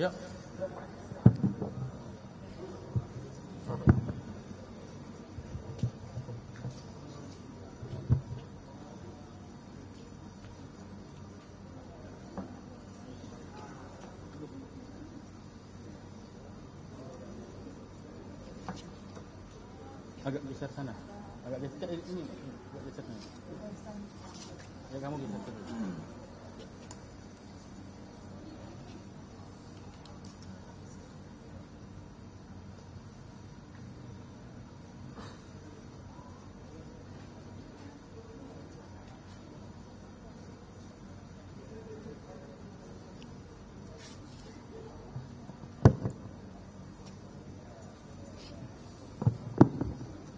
Yuk. Agak geser sana. Agak geser ini. Agak geser sana. Ya kamu geser sana.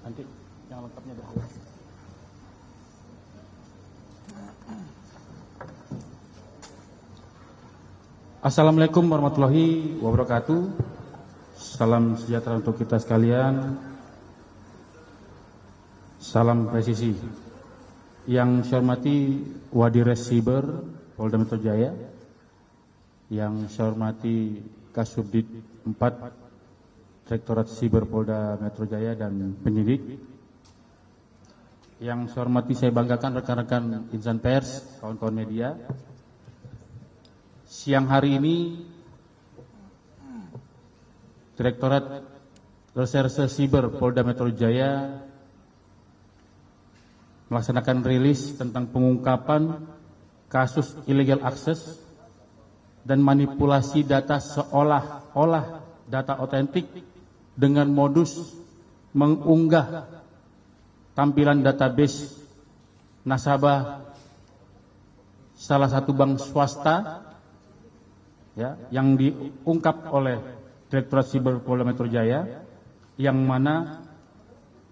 Nanti yang lengkapnya dahulu. Assalamualaikum warahmatullahi wabarakatuh. Salam sejahtera untuk kita sekalian. Salam presisi. Yang saya hormati Wadires Siber Polda Metro Jaya, yang saya hormati Kasubdit 4 Direktorat Siber Polda Metro Jaya dan penyidik. Yang saya hormati, saya banggakan rekan-rekan insan pers, kawan-kawan media. Siang hari ini Direktorat Reserse Siber Polda Metro Jaya melaksanakan rilis tentang pengungkapan kasus illegal access dan manipulasi data seolah-olah data otentik dengan modus mengunggah tampilan database nasabah salah satu bank swasta, ya, yang diungkap oleh Direktorat Siber Polda Metro Jaya, yang mana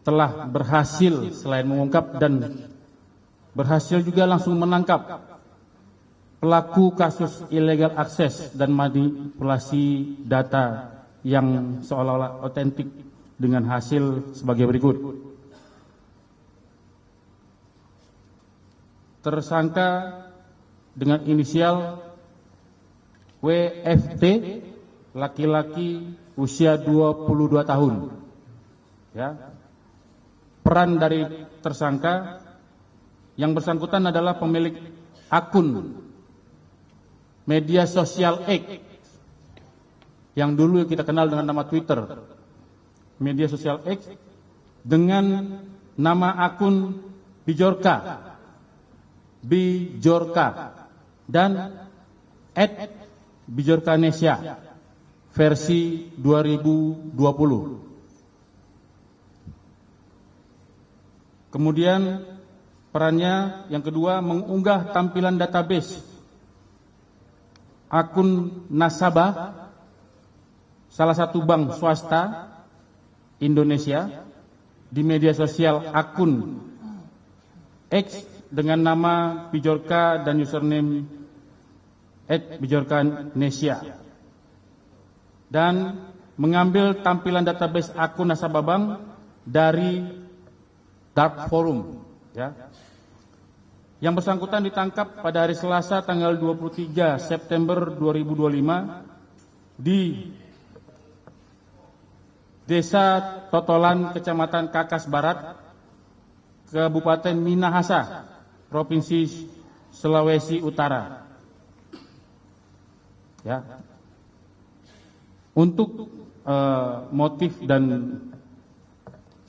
telah berhasil selain mengungkap dan berhasil juga langsung menangkap pelaku kasus illegal access dan manipulasi data yang seolah-olah otentik dengan hasil sebagai berikut. Tersangka dengan inisial WFT, laki-laki usia 22 tahun. Ya. Peran dari tersangka yang bersangkutan adalah pemilik akun media sosial X, yang dulu kita kenal dengan nama Twitter, media sosial X, dengan nama akun Bijorka dan @Bijorkanesia versi 2020. Kemudian perannya yang kedua, mengunggah tampilan database akun nasabah salah satu bank swasta Indonesia di media sosial akun X dengan nama Bijorka dan username @Bijorkanesia, dan mengambil tampilan database akun nasabah bank dari dark forum, ya. Yang bersangkutan ditangkap pada hari Selasa tanggal 23 September 2025 di Desa Totolan, Kecamatan Kakas Barat, Kabupaten Minahasa, Provinsi Sulawesi Utara. Ya. Untuk motif dan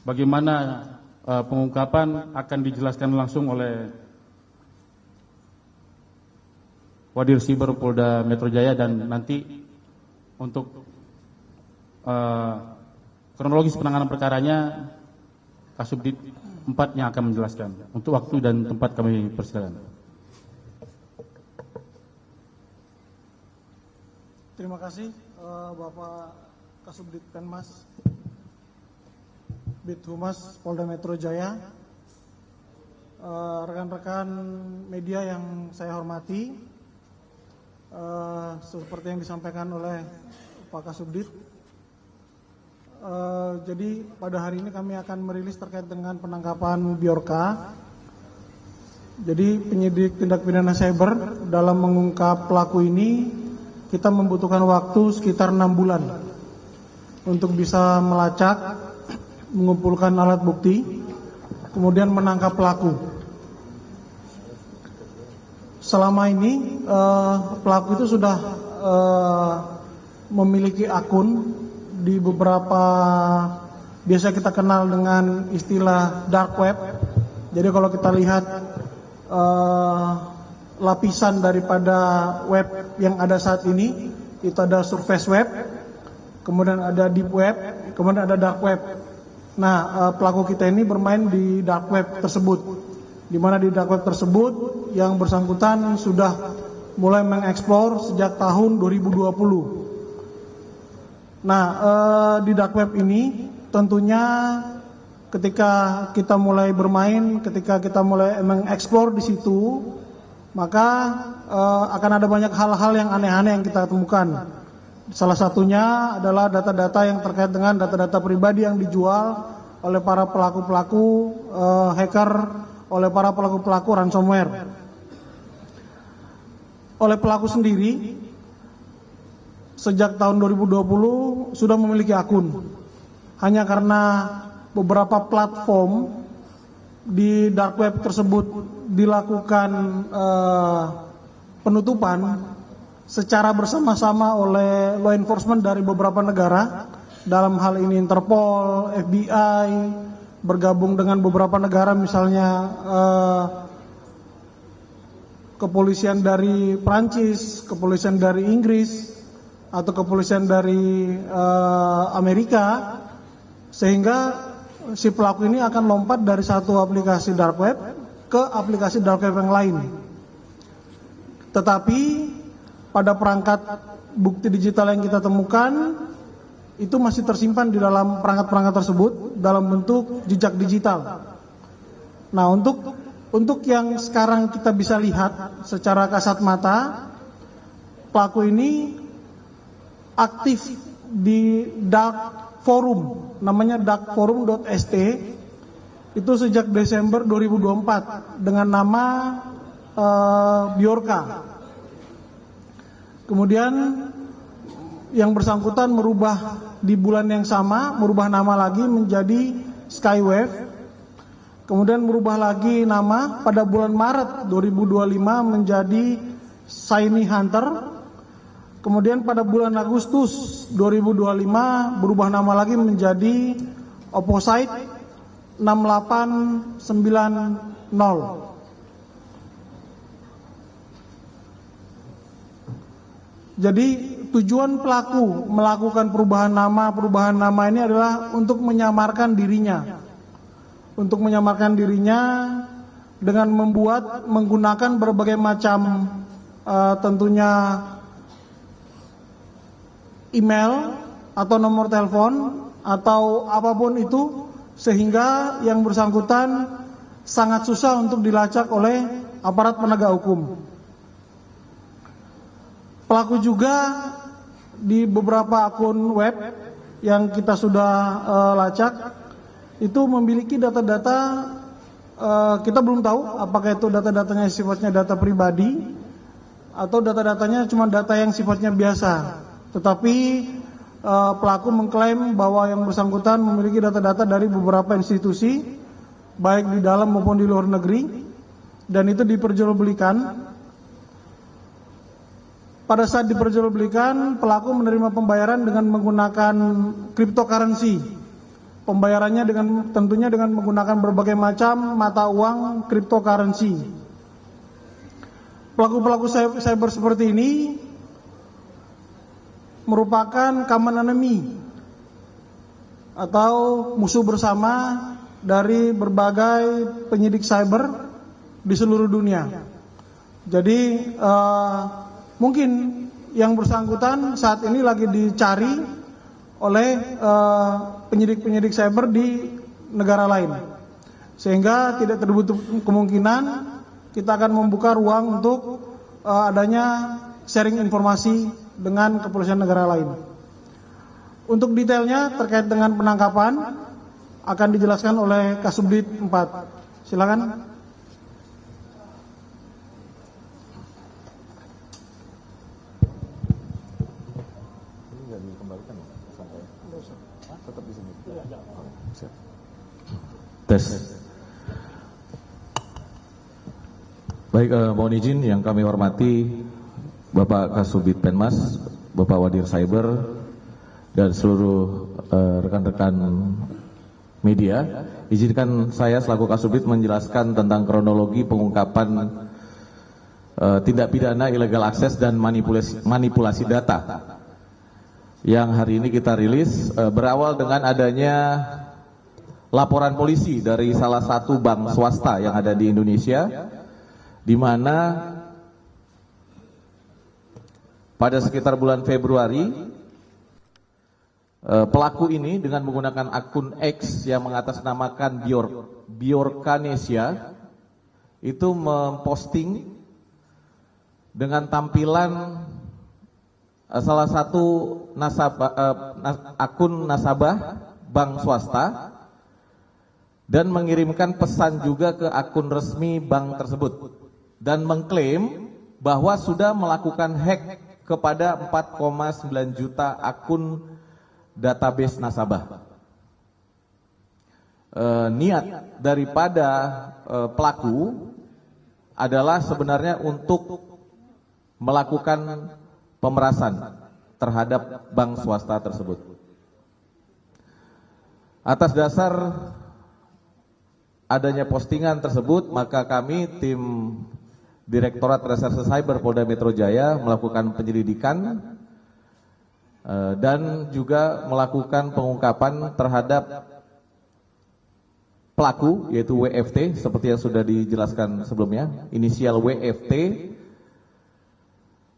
bagaimana pengungkapan akan dijelaskan langsung oleh Wadir Siber Polda Metro Jaya, dan nanti untuk kronologis penanganan perkaranya Kasubdit 4 yang akan menjelaskan. Untuk waktu dan tempat kami persilakan. Terima kasih Bapak Kasubdit Penmas Bithumas Polda Metro Jaya, rekan-rekan media yang saya hormati, seperti yang disampaikan oleh Pak Kasubdit, jadi pada hari ini kami akan merilis terkait dengan penangkapan Bijorka. Jadi penyidik tindak pidana cyber dalam mengungkap pelaku ini kita membutuhkan waktu sekitar 6 bulan untuk bisa melacak, mengumpulkan alat bukti, kemudian menangkap pelaku. Selama ini pelaku itu sudah memiliki akun di beberapa, biasa kita kenal dengan istilah dark web. Jadi kalau kita lihat lapisan daripada web yang ada saat ini, itu ada surface web, kemudian ada deep web, kemudian ada dark web. Nah, pelaku kita ini bermain di dark web tersebut, di mana di dark web tersebut yang bersangkutan sudah mulai mengeksplor sejak tahun 2020. Nah, di dark web ini tentunya ketika kita mulai bermain, ketika kita mulai mengeksplor di situ, maka akan ada banyak hal-hal yang aneh-aneh yang kita temukan. Salah satunya adalah data-data yang terkait dengan data-data pribadi yang dijual oleh para pelaku-pelaku hacker, oleh para pelaku-pelaku ransomware. Oleh pelaku sendiri, sejak tahun 2020 sudah memiliki akun. Hanya karena beberapa platform di dark web tersebut dilakukan penutupan secara bersama-sama oleh law enforcement dari beberapa negara, dalam hal ini Interpol, FBI, bergabung dengan beberapa negara, misalnya kepolisian dari Prancis, kepolisian dari Inggris, atau kepolisian dari Amerika, sehingga si pelaku ini akan lompat dari satu aplikasi dark web ke aplikasi dark web yang lain. Tetapi pada perangkat bukti digital yang kita temukan itu masih tersimpan di dalam perangkat-perangkat tersebut dalam bentuk jejak digital. Nah, untuk yang sekarang kita bisa lihat secara kasat mata, pelaku ini aktif di dark forum, namanya darkforum.st, itu sejak Desember 2024 dengan nama Bjorka. Kemudian yang bersangkutan merubah di bulan yang sama, merubah nama lagi menjadi Skywave. Kemudian merubah lagi nama pada bulan Maret 2025 menjadi Shiny Hunter. Kemudian pada bulan Agustus 2025 berubah nama lagi menjadi Opposite 6890. Jadi tujuan pelaku melakukan perubahan nama ini adalah untuk menyamarkan dirinya. Untuk menyamarkan dirinya dengan menggunakan berbagai macam tentunya email atau nomor telepon atau apapun itu, sehingga yang bersangkutan sangat susah untuk dilacak oleh aparat penegak hukum. Pelaku juga di beberapa akun web yang kita sudah lacak itu memiliki data-data, kita belum tahu apakah itu data-datanya sifatnya data pribadi atau data-datanya cuma data yang sifatnya biasa. Tetapi pelaku mengklaim bahwa yang bersangkutan memiliki data-data dari beberapa institusi, baik di dalam maupun di luar negeri, dan itu diperjualbelikan. Pada saat diperjualbelikan, pelaku menerima pembayaran dengan menggunakan cryptocurrency. Pembayarannya tentunya dengan menggunakan berbagai macam mata uang cryptocurrency. Pelaku-pelaku cyber seperti ini merupakan common enemy atau musuh bersama dari berbagai penyidik cyber di seluruh dunia. Jadi mungkin yang bersangkutan saat ini lagi dicari oleh penyidik-penyidik cyber di negara lain, sehingga tidak tertutup kemungkinan kita akan membuka ruang untuk adanya sharing informasi dengan kepolisian negara lain. Untuk detailnya terkait dengan penangkapan akan dijelaskan oleh Kasubdit 4. Silakan. dikembalikan ya? Sampai tetap di sini. Siap. Tes. Baik, mohon izin yang kami hormati Bapak Kasubit Penmas, Bapak Wadir Cyber, dan seluruh rekan-rekan media. Izinkan saya selaku Kasubit menjelaskan tentang kronologi pengungkapan tindak pidana illegal access dan manipulasi data yang hari ini kita rilis, berawal dengan adanya laporan polisi dari salah satu bank swasta yang ada di Indonesia, di mana pada sekitar bulan Februari pelaku ini dengan menggunakan akun X yang mengatasnamakan Bjorkanesia itu memposting dengan tampilan salah satu akun nasabah bank swasta dan mengirimkan pesan juga ke akun resmi bank tersebut dan mengklaim bahwa sudah melakukan hack kepada 4,9 juta akun database nasabah. Niat daripada pelaku adalah sebenarnya untuk melakukan pemerasan terhadap bank swasta tersebut. Atas dasar adanya postingan tersebut, maka kami tim Direktorat Reserse Cyber Polda Metro Jaya melakukan penyelidikan dan juga melakukan pengungkapan terhadap pelaku, yaitu WFT seperti yang sudah dijelaskan sebelumnya, inisial WFT,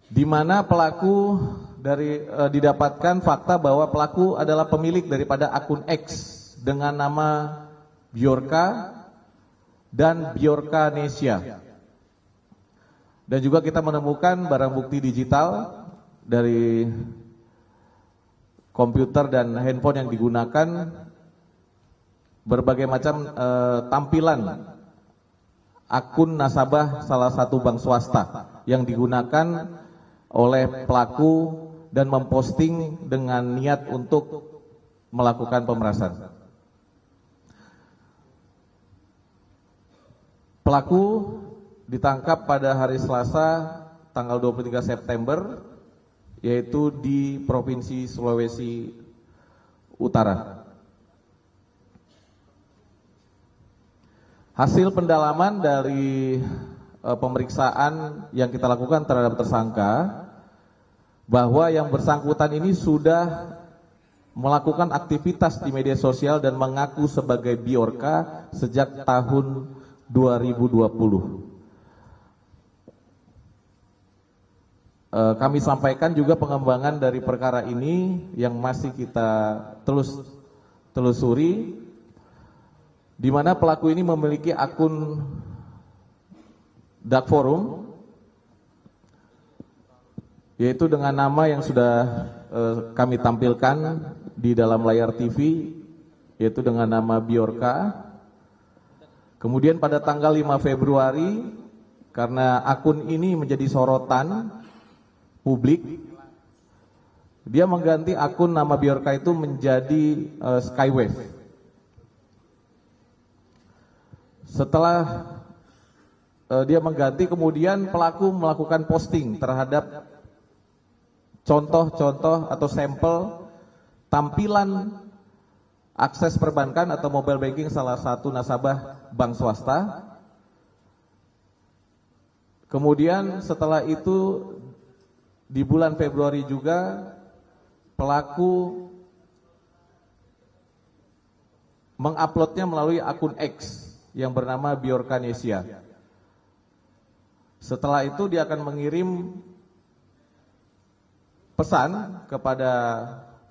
di mana pelaku didapatkan fakta bahwa pelaku adalah pemilik daripada akun X dengan nama Bjorka dan Bjorkanesia. Dan juga kita menemukan barang bukti digital dari komputer dan handphone yang digunakan, berbagai macam tampilan akun nasabah salah satu bank swasta yang digunakan oleh pelaku dan memposting dengan niat untuk melakukan pemerasan. Pelaku ditangkap pada hari Selasa tanggal 23 September, yaitu di Provinsi Sulawesi Utara. Hasil pendalaman dari pemeriksaan yang kita lakukan terhadap tersangka, bahwa yang bersangkutan ini sudah melakukan aktivitas di media sosial dan mengaku sebagai Bjorka sejak tahun 2020. Kami sampaikan juga pengembangan dari perkara ini yang masih kita telusuri, di mana pelaku ini memiliki akun dark forum, yaitu dengan nama yang sudah kami tampilkan di dalam layar TV, yaitu dengan nama Bjorka. Kemudian pada tanggal 5 Februari, karena akun ini menjadi sorotan publik, dia mengganti akun nama Bjorka itu menjadi Skywave. Setelah dia mengganti, kemudian pelaku melakukan posting terhadap contoh-contoh atau sampel tampilan akses perbankan atau mobile banking salah satu nasabah bank swasta. Kemudian setelah itu di bulan Februari juga pelaku menguploadnya melalui akun X yang bernama Bjorkanesia. Setelah itu dia akan mengirim pesan kepada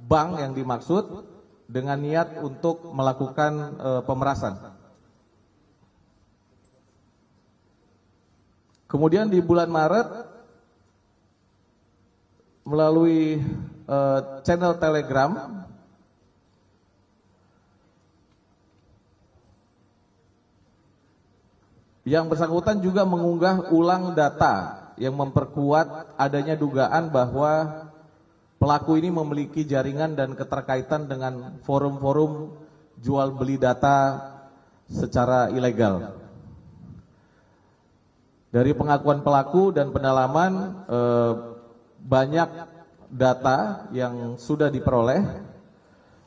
bank yang dimaksud dengan niat untuk melakukan pemerasan. Kemudian di bulan Maret melalui channel Telegram yang bersangkutan juga mengunggah ulang data yang memperkuat adanya dugaan bahwa pelaku ini memiliki jaringan dan keterkaitan dengan forum-forum jual beli data secara ilegal. Dari pengakuan pelaku dan pendalaman, banyak data yang sudah diperoleh,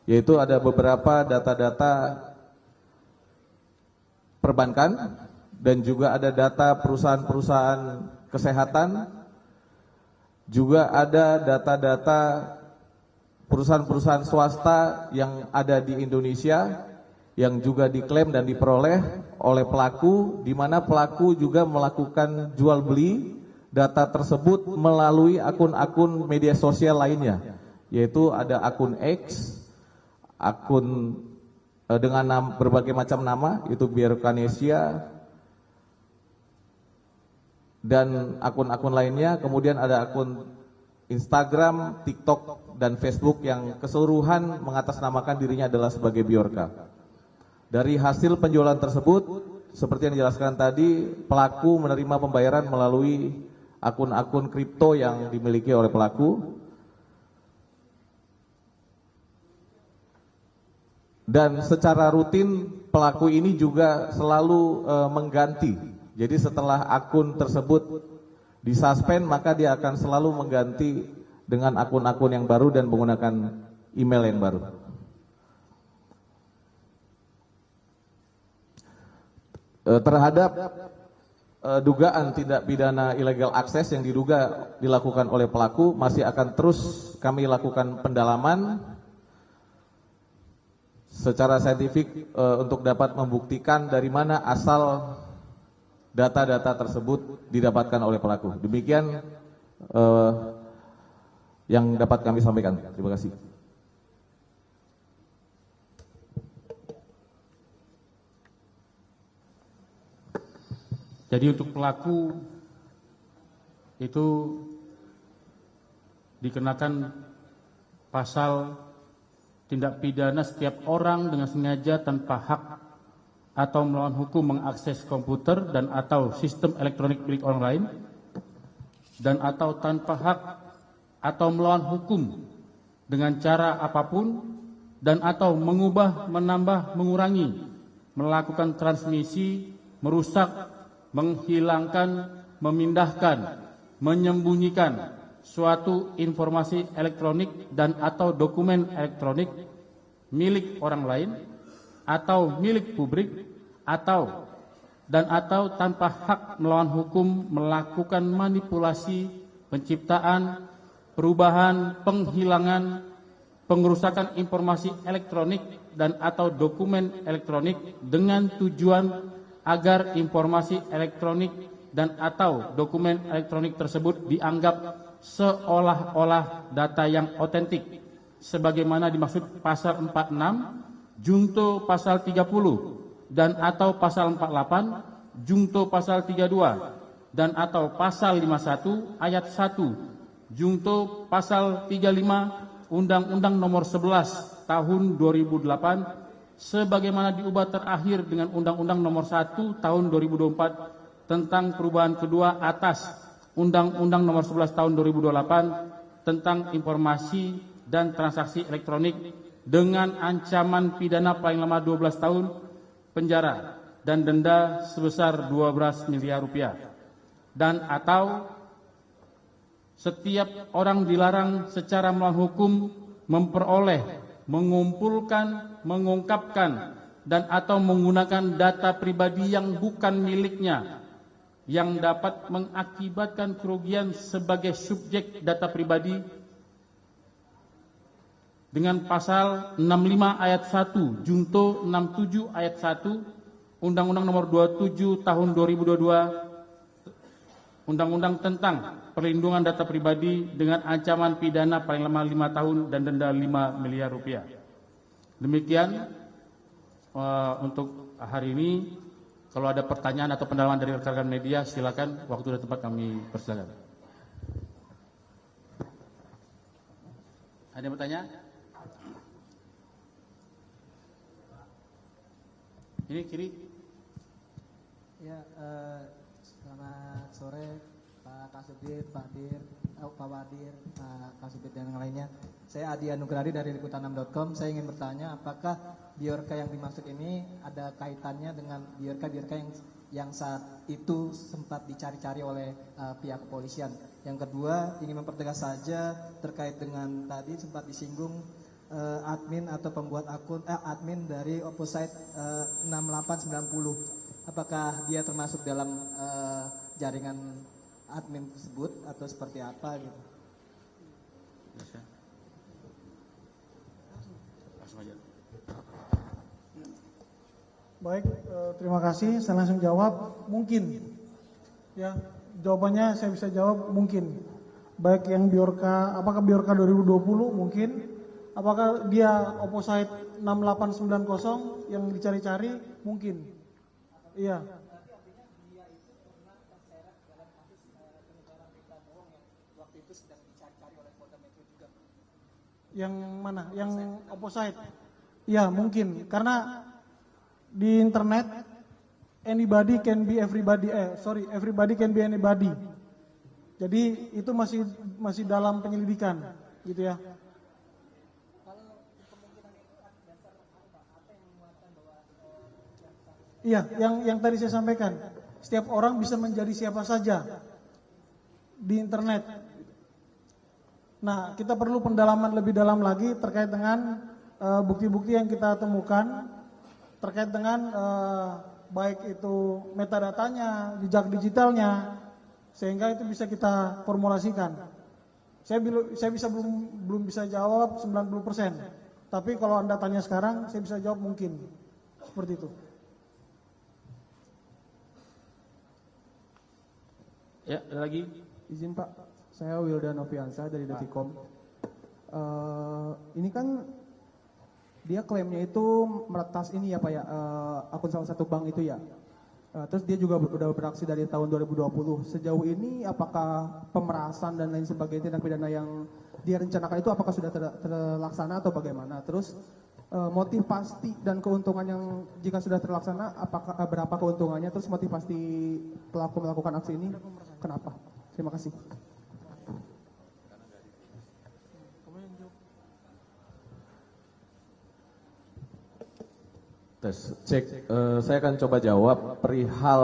yaitu ada beberapa data-data perbankan dan juga ada data perusahaan-perusahaan kesehatan, juga ada data-data perusahaan-perusahaan swasta yang ada di Indonesia yang juga diklaim dan diperoleh oleh pelaku, di mana pelaku juga melakukan jual beli data tersebut melalui akun-akun media sosial lainnya, yaitu ada akun X, akun dengan berbagai macam nama, yaitu Biokanesia, dan akun-akun lainnya. Kemudian ada akun Instagram, TikTok, dan Facebook yang keseluruhan mengatasnamakan dirinya adalah sebagai Biorka. Dari hasil penjualan tersebut, seperti yang dijelaskan tadi, pelaku menerima pembayaran melalui akun-akun kripto yang dimiliki oleh pelaku. Dan secara rutin pelaku ini juga selalu mengganti. Jadi setelah akun tersebut disuspend, maka dia akan selalu mengganti dengan akun-akun yang baru dan menggunakan email yang baru. Terhadap dugaan tindak pidana illegal access yang diduga dilakukan oleh pelaku, masih akan terus kami lakukan pendalaman secara saintifik untuk dapat membuktikan dari mana asal data-data tersebut didapatkan oleh pelaku. Demikian yang dapat kami sampaikan. Terima kasih. Jadi untuk pelaku itu dikenakan pasal tindak pidana setiap orang dengan sengaja tanpa hak atau melawan hukum mengakses komputer dan atau sistem elektronik milik orang lain, dan atau tanpa hak atau melawan hukum dengan cara apapun, dan atau mengubah, menambah, mengurangi, melakukan transmisi, merusak, menghilangkan, memindahkan, menyembunyikan suatu informasi elektronik dan atau dokumen elektronik milik orang lain atau milik publik, atau dan atau tanpa hak melawan hukum melakukan manipulasi, penciptaan, perubahan, penghilangan, pengerusakan informasi elektronik dan atau dokumen elektronik dengan tujuan agar informasi elektronik dan atau dokumen elektronik tersebut dianggap seolah-olah data yang otentik, sebagaimana dimaksud pasal 46, junto pasal 30, dan atau pasal 48, junto pasal 32, dan atau pasal 51 ayat 1, junto pasal 35 Undang-Undang Nomor 11 Tahun 2008, sebagaimana diubah terakhir dengan Undang-Undang Nomor 1 Tahun 2024 tentang perubahan kedua atas Undang-Undang Nomor 11 Tahun 2028 tentang informasi dan transaksi elektronik, dengan ancaman pidana paling lama 12 tahun penjara dan denda sebesar 12 miliar rupiah. Dan atau setiap orang dilarang secara melawan hukum memperoleh, mengumpulkan, mengungkapkan, dan atau menggunakan data pribadi yang bukan miliknya yang dapat mengakibatkan kerugian sebagai subjek data pribadi dengan pasal 65 ayat 1 junto 67 ayat 1 Undang-Undang Nomor 27 Tahun 2022 Undang-Undang tentang Perlindungan Data Pribadi dengan ancaman pidana paling lama 5 tahun dan denda 5 miliar rupiah. Demikian untuk hari ini. Kalau ada pertanyaan atau pendalaman dari rekan-rekan media, silakan. Waktu dan tempat kami persilakan. Ada yang bertanya? Ini kiri. Ya, selamat sore Pak Kasubit, Pak Dir, Pak Wadir, Pak Kasubit dan yang lainnya. Saya Adi Anugradi dari liputan6.com. Saya ingin bertanya, apakah biorka yang dimaksud ini ada kaitannya dengan biorka yang saat itu sempat dicari-cari oleh pihak kepolisian. Yang kedua, ingin mempertegas saja terkait dengan tadi sempat disinggung admin atau pembuat akun admin dari Opposite 6890. Apakah dia termasuk dalam jaringan admin tersebut atau seperti apa gitu? Langsung aja. Baik, terima kasih. Saya langsung jawab. Mungkin, ya jawabannya saya bisa jawab mungkin. Baik yang biorka, apakah biorka 2020 mungkin? Apakah dia Opposite 6890 yang dicari-cari mungkin? Iya. Yang mana? Yang Opposite? Ya mungkin, karena di internet anybody can be everybody. Everybody can be anybody. Jadi itu masih dalam penyelidikan, gitu ya. Iya, yang tadi saya sampaikan, setiap orang bisa menjadi siapa saja di internet. Nah, kita perlu pendalaman lebih dalam lagi terkait dengan bukti-bukti yang kita temukan terkait dengan baik itu metadatanya, jejak digitalnya, sehingga itu bisa kita formulasikan. Saya belum bisa jawab 90%, tapi kalau Anda tanya sekarang, saya bisa jawab mungkin seperti itu. Ya, ada lagi? Izin Pak, saya Wildan Noviansa dari Deticom. Ini kan dia klaimnya itu meretas ini ya Pak ya, akun salah satu bank itu ya. Terus dia juga udah beraksi dari tahun 2020. Sejauh ini apakah pemerasan dan lain sebagainya tindak pidana yang dia rencanakan itu apakah sudah terlaksana atau bagaimana? Terus motif pasti dan keuntungan yang jika sudah terlaksana apakah berapa keuntungannya? Terus motif pasti pelaku melakukan aksi ini kenapa? Terima kasih. Saya akan coba jawab perihal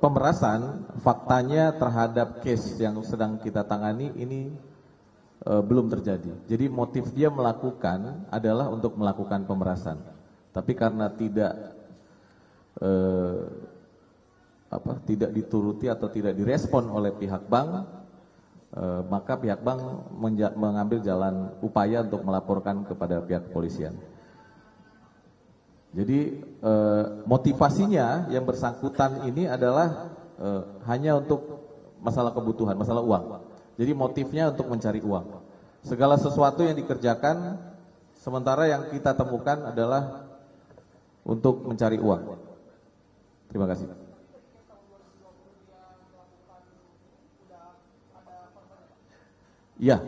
pemerasan. Faktanya terhadap case yang sedang kita tangani ini belum terjadi. Jadi motif dia melakukan adalah untuk melakukan pemerasan. Tapi karena tidak dituruti atau tidak direspon oleh pihak bank, maka pihak bank mengambil jalan upaya untuk melaporkan kepada pihak kepolisian. Jadi motivasinya yang bersangkutan ini adalah hanya untuk masalah kebutuhan, masalah uang. Jadi motifnya untuk mencari uang. Segala sesuatu yang dikerjakan, sementara yang kita temukan adalah untuk mencari uang. Terima kasih. Ya,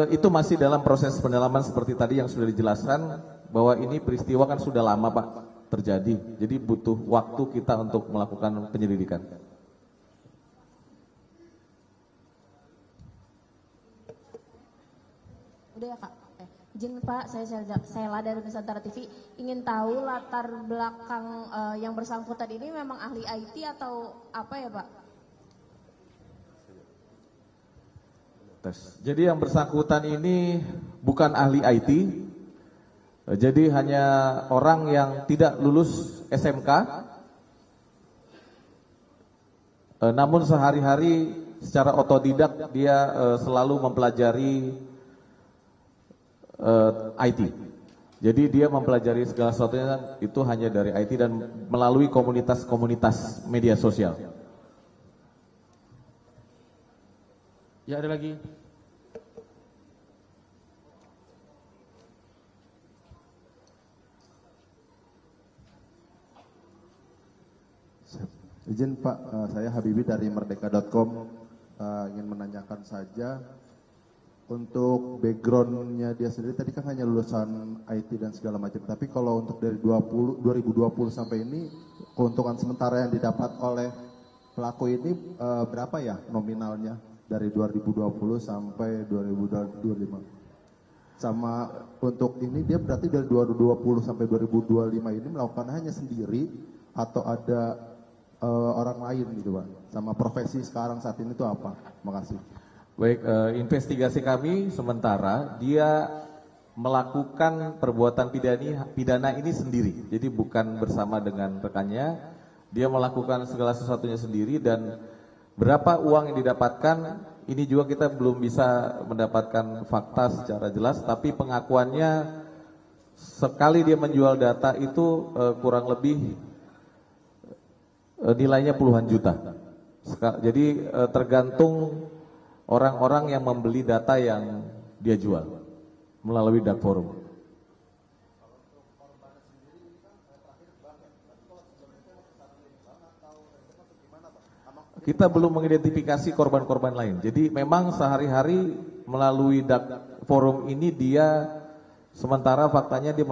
itu masih dalam proses pendalaman seperti tadi yang sudah dijelaskan, bahwa ini peristiwa kan sudah lama Pak terjadi. Jadi butuh waktu kita untuk melakukan penyelidikan. Udah ya Kak. Izin Pak, saya Sela dari Nusantara TV. Ingin tahu latar belakang yang bersangkutan ini memang ahli IT atau apa ya Pak? Jadi yang bersangkutan ini bukan ahli IT. Jadi hanya orang yang tidak lulus SMK. Namun sehari-hari secara otodidak dia selalu mempelajari IT. Jadi dia mempelajari segala sesuatunya itu hanya dari IT dan melalui komunitas-komunitas media sosial. Ya, ada lagi? Izin Pak, saya Habibi dari Merdeka.com, ingin menanyakan saja untuk backgroundnya dia sendiri tadi kan hanya lulusan IT dan segala macam, tapi kalau untuk dari 2020 sampai ini keuntungan sementara yang didapat oleh pelaku ini berapa ya nominalnya dari 2020 sampai 2025? Sama untuk ini dia berarti dari 2020 sampai 2025 ini melakukan hanya sendiri atau ada orang lain gitu Pak? Sama profesi sekarang saat ini itu apa? Makasih. Baik, investigasi kami sementara dia melakukan perbuatan pidana ini sendiri. Jadi bukan bersama dengan rekannya, dia melakukan segala sesuatunya sendiri dan berapa uang yang didapatkan ini juga kita belum bisa mendapatkan fakta secara jelas, tapi pengakuannya sekali dia menjual data itu kurang lebih nilainya puluhan juta. Jadi tergantung orang-orang yang membeli data yang dia jual melalui dark forum. Kita belum mengidentifikasi korban-korban lain. Jadi memang sehari-hari melalui dark forum ini dia sementara faktanya dia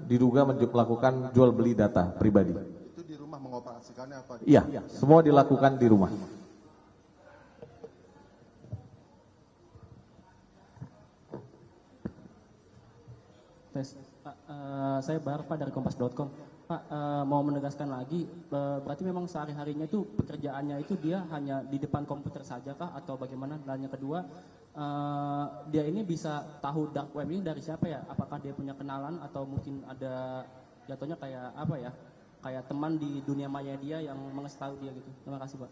diduga melakukan jual beli data pribadi. Itu di rumah mengoperasikannya apa? Iya, semua dilakukan di rumah. Pak, saya Bar Pak dari kompas.com. Pak, mau menegaskan lagi, berarti memang sehari-harinya itu pekerjaannya itu dia hanya di depan komputer saja kah atau bagaimana? Dan yang kedua, dia ini bisa tahu dark web ini dari siapa ya? Apakah dia punya kenalan atau mungkin ada jatuhnya kayak apa ya? Kayak teman di dunia maya dia yang mengetahui dia gitu. Terima kasih Pak.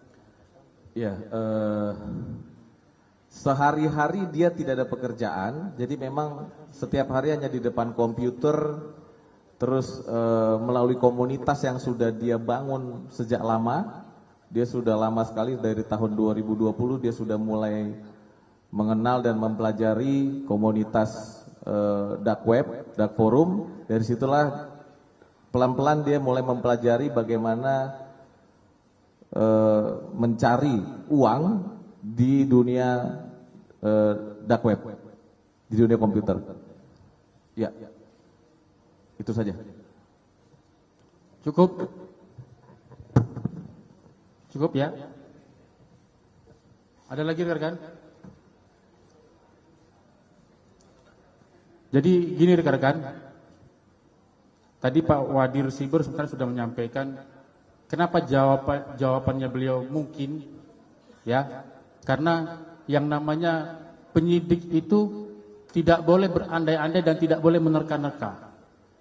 Iya, sehari-hari dia tidak ada pekerjaan, jadi memang setiap hari hanya di depan komputer, terus melalui komunitas yang sudah dia bangun sejak lama. Dia sudah lama sekali, dari tahun 2020 dia sudah mulai mengenal dan mempelajari komunitas dark web, dark forum. Dari situlah pelan-pelan dia mulai mempelajari bagaimana mencari uang di dunia dark web, di dunia komputer. Ya, itu saja. Cukup? Cukup ya? Ada lagi rekan-rekan? Jadi gini rekan-rekan, tadi Pak Wadir Siber sebenarnya sudah menyampaikan kenapa jawabannya beliau mungkin, ya, karena yang namanya penyidik itu tidak boleh berandai-andai dan tidak boleh menerka-nerka.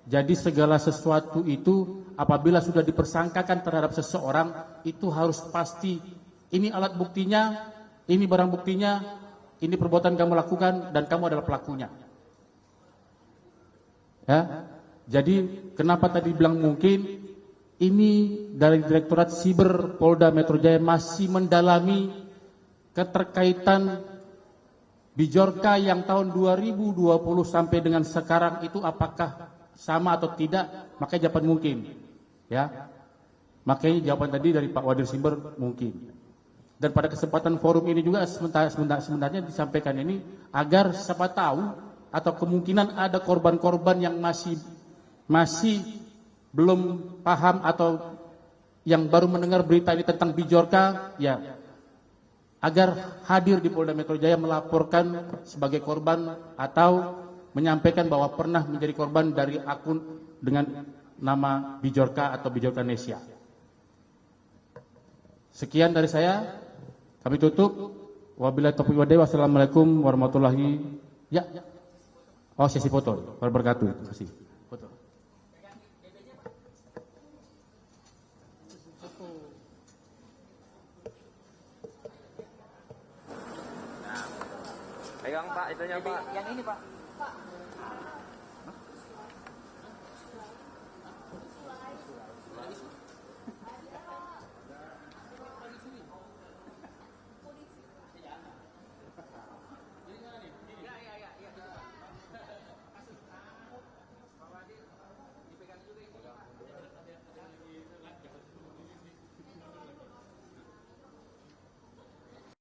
Jadi segala sesuatu itu apabila sudah dipersangkakan terhadap seseorang itu harus pasti ini alat buktinya, ini barang buktinya, ini perbuatan kamu lakukan dan kamu adalah pelakunya. Ya. Jadi kenapa tadi bilang mungkin ini dari Direktorat Siber Polda Metro Jaya masih mendalami keterkaitan Bijorka yang tahun 2020 sampai dengan sekarang itu apakah sama atau tidak, makanya jawaban mungkin, ya. Makanya jawaban tadi dari Pak Wadir Siber mungkin. Dan pada kesempatan forum ini juga sebenarnya disampaikan ini agar siapa tahu atau kemungkinan ada korban-korban yang masih belum paham atau yang baru mendengar berita ini tentang Bijorka, ya, agar hadir di Polda Metro Jaya melaporkan sebagai korban atau menyampaikan bahwa pernah menjadi korban dari akun dengan nama Bijorka atau Bijorka Nesia. Sekian dari saya, kami tutup. Wabillahi taufiq wal hidayah. Wassalamualaikum warahmatullahi Oh, sesi foto. Wabarakatuh. Terima kasih. Foto. Pegang Pak, itunya Pak. Yang ini Pak.